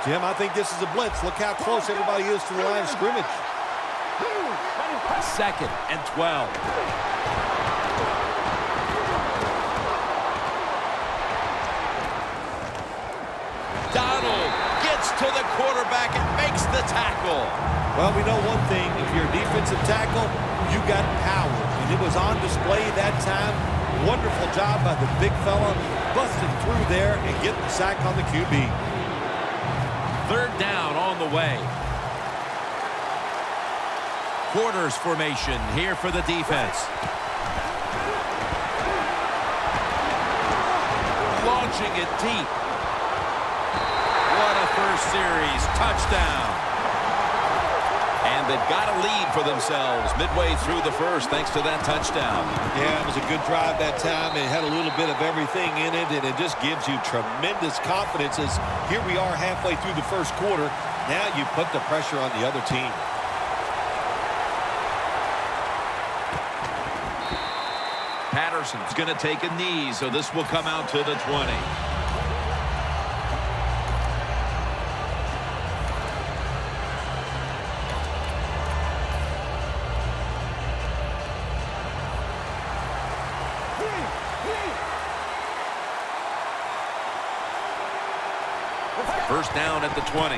Jim, I think this is a blitz. Look how close everybody is to the line of scrimmage. 2nd and 12. Donald gets to the quarterback and makes the tackle. Well, we know one thing. If you're a defensive tackle, you got power. And it was on display that time. Wonderful job by the big fella. Busting through there and getting the sack on the QB. 3rd down on the way. Quarters formation here for the defense. Launching it deep. What a first series. Touchdown. And they've got a lead for themselves midway through the first thanks to that touchdown. Yeah, it was a good drive that time. It had a little bit of everything in it, and it just gives you tremendous confidence as here we are halfway through the first quarter. Now you put the pressure on the other team. Patterson's going to take a knee, so this will come out to the 20. First down at the 20.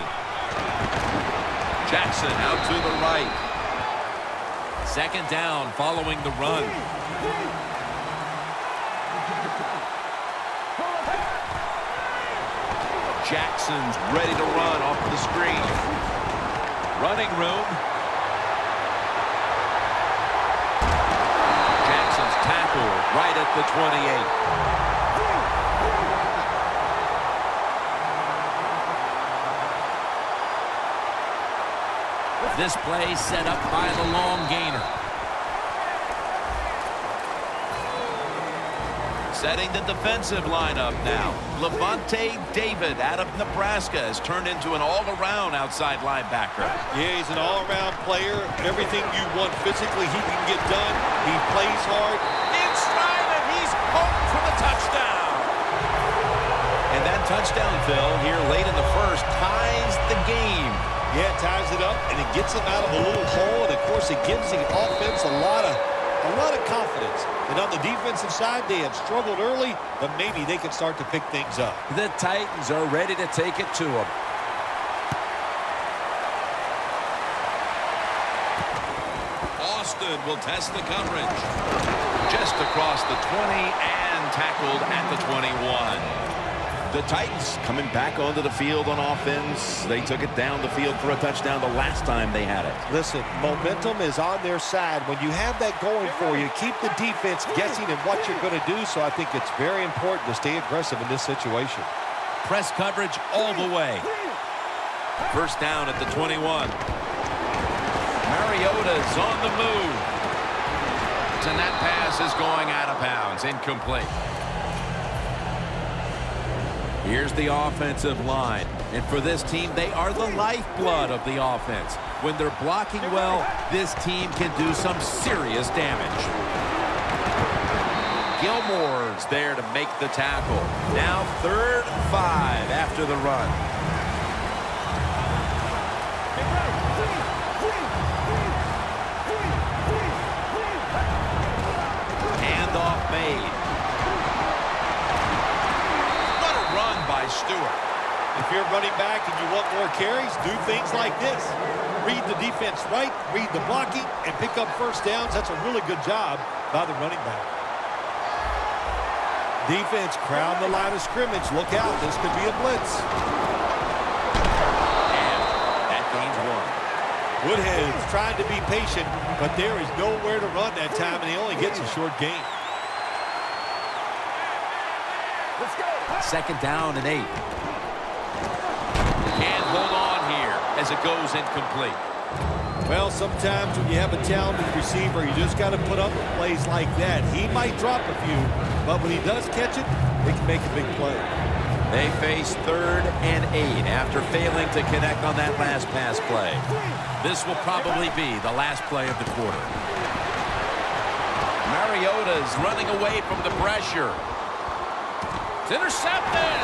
Jackson out to the right. 2nd down following the run. Jackson's ready to run off the screen. Running room. Jackson's tackled right at the 28. This play set up by the long gainer. Setting the defensive lineup now. Levante David out of Nebraska has turned into an all-around outside linebacker. Yeah, he's an all-around player. Everything you want physically, he can get done. He plays hard. In stride, and he's home for the touchdown. And that touchdown, Phil, here late in the first, ties the game. Yeah, it ties it up, and it gets them out of a little hole. And, of course, it gives the offense a lot of confidence. And on the defensive side, they have struggled early, but maybe they can start to pick things up. The Titans are ready to take it to them. Austin will test the coverage. Just across the 20 and tackled at the 21. The Titans coming back onto the field on offense. They took it down the field for a touchdown the last time they had it. Listen, momentum is on their side. When you have that going for you, keep the defense guessing at what you're going to do. So I think it's very important to stay aggressive in this situation. Press coverage all the way. First down at the 21. Mariota's on the move. And that pass is going out of bounds. Incomplete. Here's the offensive line. And for this team, they are the lifeblood of the offense. When they're blocking well, this team can do some serious damage. Gilmore's there to make the tackle. Now 3rd and 5 after the run. Handoff made. Stewart. If you're running back and you want more carries, do things like this. Read the defense right, read the blocking, and pick up first downs. That's a really good job by the running back. Defense crowd the line of scrimmage. Look out, this could be a blitz. And that gains 1. Woodhead's trying to be patient, but there is nowhere to run that time, and he only gets a short gain. 2nd down and 8. And hold on here as it goes incomplete. Well, sometimes when you have a talented receiver, you just got to put up with plays like that. He might drop a few, but when he does catch it, they can make a big play. They face 3rd and 8 after failing to connect on that last pass play. This will probably be the last play of the quarter. Mariota's running away from the pressure. It's intercepted.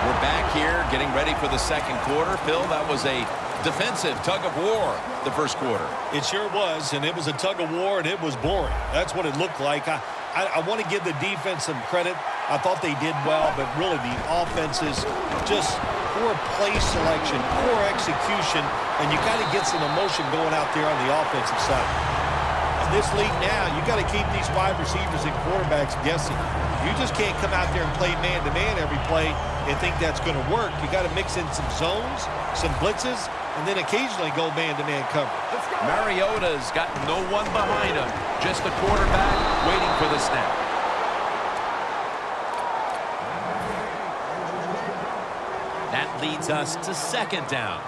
We're back here, getting ready for the second quarter. Phil, that was a defensive tug of war the first quarter. It sure was, and it was a tug of war, and it was boring. That's what it looked like. I want to give the defense some credit. I thought they did well, but really the offenses, just poor play selection, poor execution, and you got to get some emotion going out there on the offensive side. In this league now, you got to keep these wide receivers and quarterbacks guessing. You just can't come out there and play man-to-man every play and think that's going to work. You got to mix in some zones, some blitzes, and then occasionally go man-to-man coverage. Mariota's got no one behind him, just the quarterback waiting for the snap. That leads us to second down.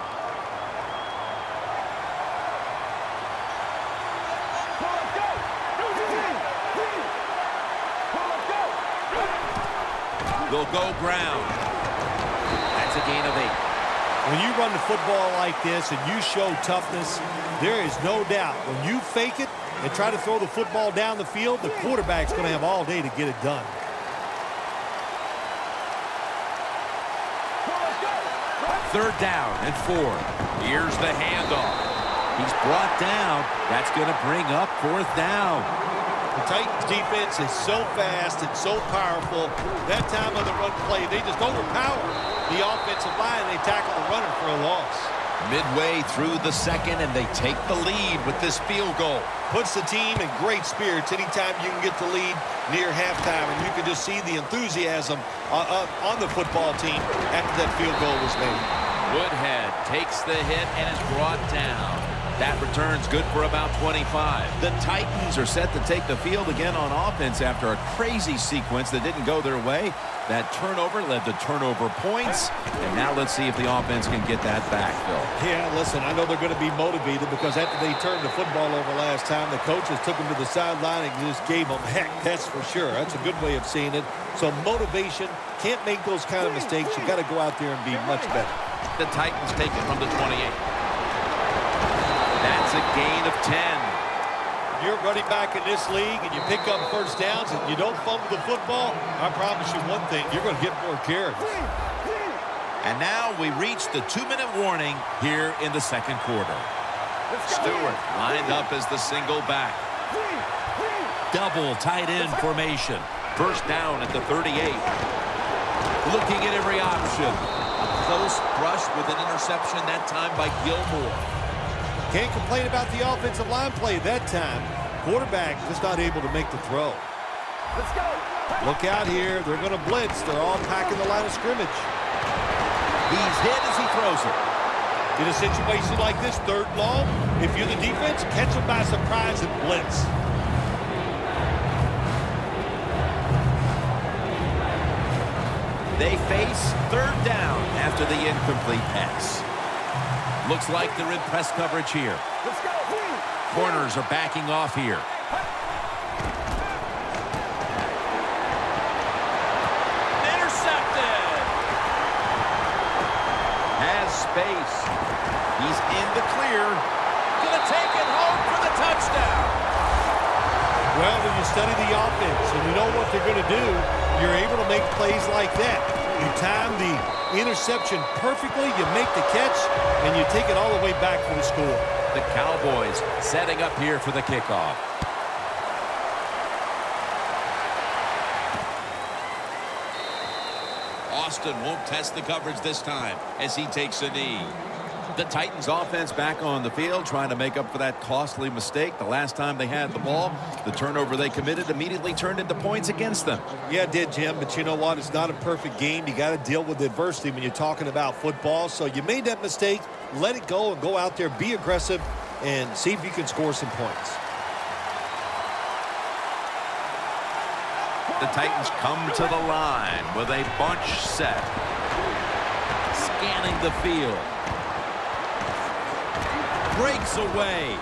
They'll go ground. That's a gain of 8. When you run the football like this and you show toughness, there is no doubt when you fake it and try to throw the football down the field, the quarterback's going to have all day to get it done. Third down and 4. Here's the handoff. He's brought down. That's going to bring up fourth down. The Titans defense is so fast and so powerful. That time on the run play, they just overpower the offensive line. They tackle the runner for a loss. Midway through the second, and they take the lead with this field goal. Puts the team in great spirits anytime you can get the lead near halftime, and you can just see the enthusiasm on the football team after that field goal was made. Woodhead takes the hit and is brought down. That return's good for about 25. The Titans are set to take the field again on offense after a crazy sequence that didn't go their way. That turnover led to turnover points. And now let's see if the offense can get that back, Phil. Yeah, listen, I know they're going to be motivated because after they turned the football over last time, the coaches took them to the sideline and just gave them heck. That's for sure. That's a good way of seeing it. So motivation, can't make those kind of mistakes. You got to go out there and be much better. The Titans take it from the 28. That's a gain of 10. You're running back in this league and you pick up first downs and you don't fumble the football, I promise you one thing, you're going to get more carries. And now we reach the 2-minute warning here in the second quarter. Stewart lined up as the single back. Double tight end formation. First down at the 38. Looking at every option. A close brush with an interception that time by Gilmore. Can't complain about the offensive line play that time. Quarterback just not able to make the throw. Let's go. Look out here. They're going to blitz. They're all packing the line of scrimmage. He's hit as he throws it. In a situation like this, third long, if you're the defense, catch them by surprise and blitz. They face third down after the incomplete pass. Looks like they're in press coverage here. Let's go. Corners are backing off here. Intercepted. Has space. He's in the clear. Gonna take it home for the touchdown. Well, when you study the offense and you know what they're going to do, you're able to make plays like that. You time the interception perfectly, you make the catch, and you take it all the way back for the score. The Cowboys setting up here for the kickoff. Austin won't test the coverage this time as he takes a knee. The Titans offense back on the field trying to make up for that costly mistake. The last time they had the ball, the turnover they committed immediately turned into points against them. Yeah, it did, Jim, but you know what? It's not a perfect game. You got to deal with adversity when you're talking about football. So you made that mistake, let it go and go out there, be aggressive, and see if you can score some points. The Titans come to the line with a bunch set. Scanning the field. Breaks away.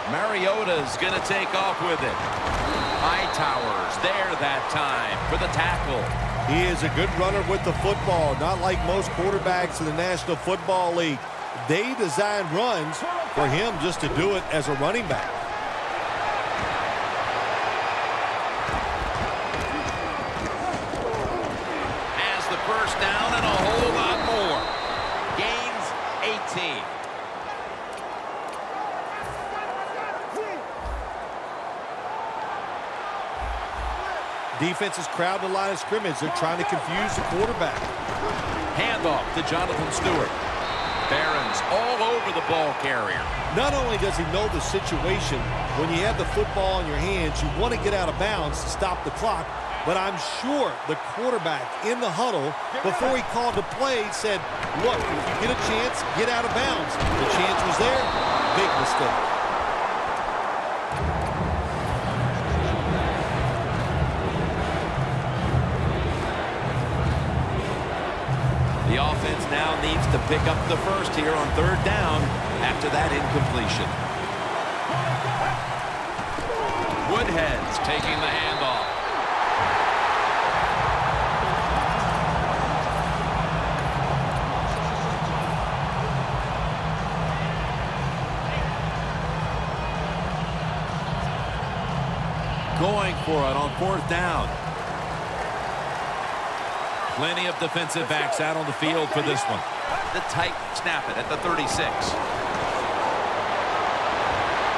Mariota's going to take off with it. Hightower's there that time for the tackle. He is a good runner with the football, not like most quarterbacks in the National Football League. They design runs for him just to do it as a running back. Has the first down and a whole lot more. Gains 18. Defense is crowding the line of scrimmage. They're trying to confuse the quarterback. Handoff to Jonathan Stewart. Barron's all over the ball carrier. Not only does he know the situation, when you have the football in your hands, you want to get out of bounds to stop the clock. But I'm sure the quarterback in the huddle, before he called the play, said, look, if you get a chance, get out of bounds. The chance was there. Big mistake. The offense now needs to pick up the first here on third down after that incompletion. Woodhead's taking the handoff. Going for it on fourth down. Plenty of defensive backs out on the field for this one. The Titans snap it at the 36.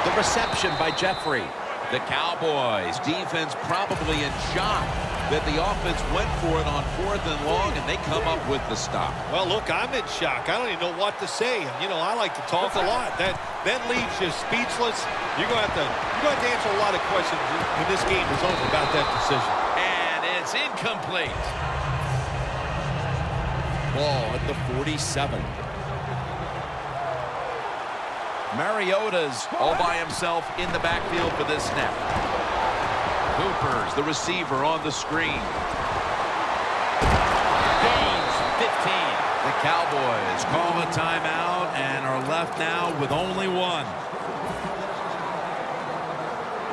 The reception by Jeffrey. The Cowboys defense probably in shock that the offense went for it on fourth and long, and they come up with the stop. Well, look, I'm in shock. I don't even know what to say. You know, I like to talk a lot. That leaves you speechless. You're going to have to answer a lot of questions when this game is over about that decision. And it's incomplete. Ball at the 47. Mariota's all by himself in the backfield for this snap. Hooper's the receiver on the screen. Gains 15. The Cowboys call a timeout and are left now with only one.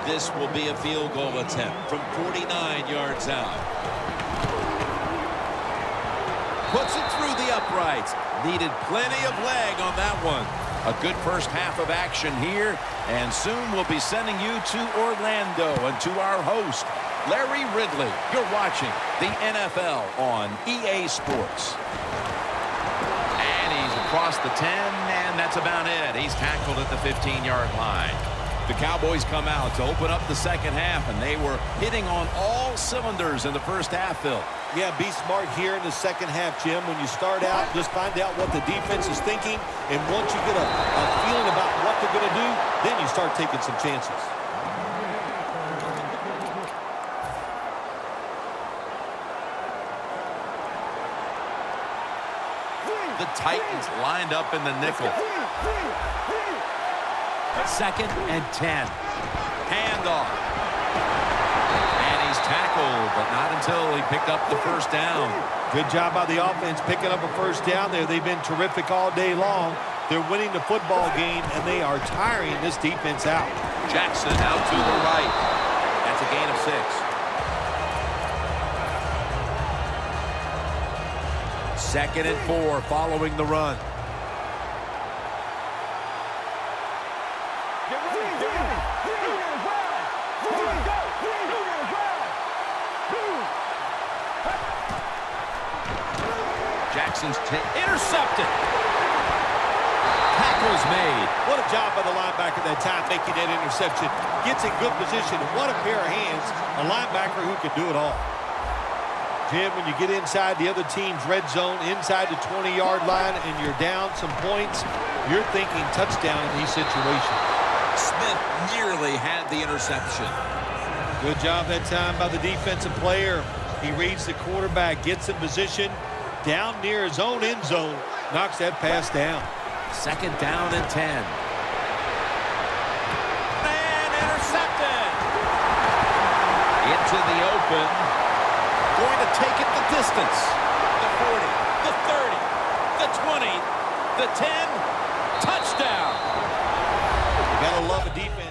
This will be a field goal attempt from 49 yards out. Puts it through the uprights. Needed plenty of leg on that one. A good first half of action here, and soon we'll be sending you to Orlando and to our host, Larry Ridley. You're watching the NFL on EA Sports. And he's across the 10, and that's about it. He's tackled at the 15-yard line. The Cowboys come out to open up the second half, and they were hitting on all cylinders in the first half, Phil. Yeah, be smart here in the second half, Jim. When you start out, just find out what the defense is thinking, and once you get a feeling about what they're going to do, then you start taking some chances. The Titans lined up in the nickel. Second and 10. Handoff. And he's tackled, but not until he picked up the first down. Good job by the offense picking up a first down there. They've been terrific all day long. They're winning the football game, and they are tiring this defense out. Jackson out to the right. That's a gain of 6. Second and 4 following the run. Jackson's intercepted. Tackle's made. What a job by the linebacker that time making that interception. Gets in good position. What a pair of hands. A linebacker who can do it all. Jim, when you get inside the other team's red zone, inside the 20-yard line, and you're down some points, you're thinking touchdown in these situations. Smith nearly had the interception. Good job that time by the defensive player. He reads the quarterback, gets in position, down near his own end zone, knocks that pass down. Second down and 10. And intercepted. Into the open. Going to take it the distance. The 40, the 30, the 20, the 10. Touchdown. You gotta love a defense.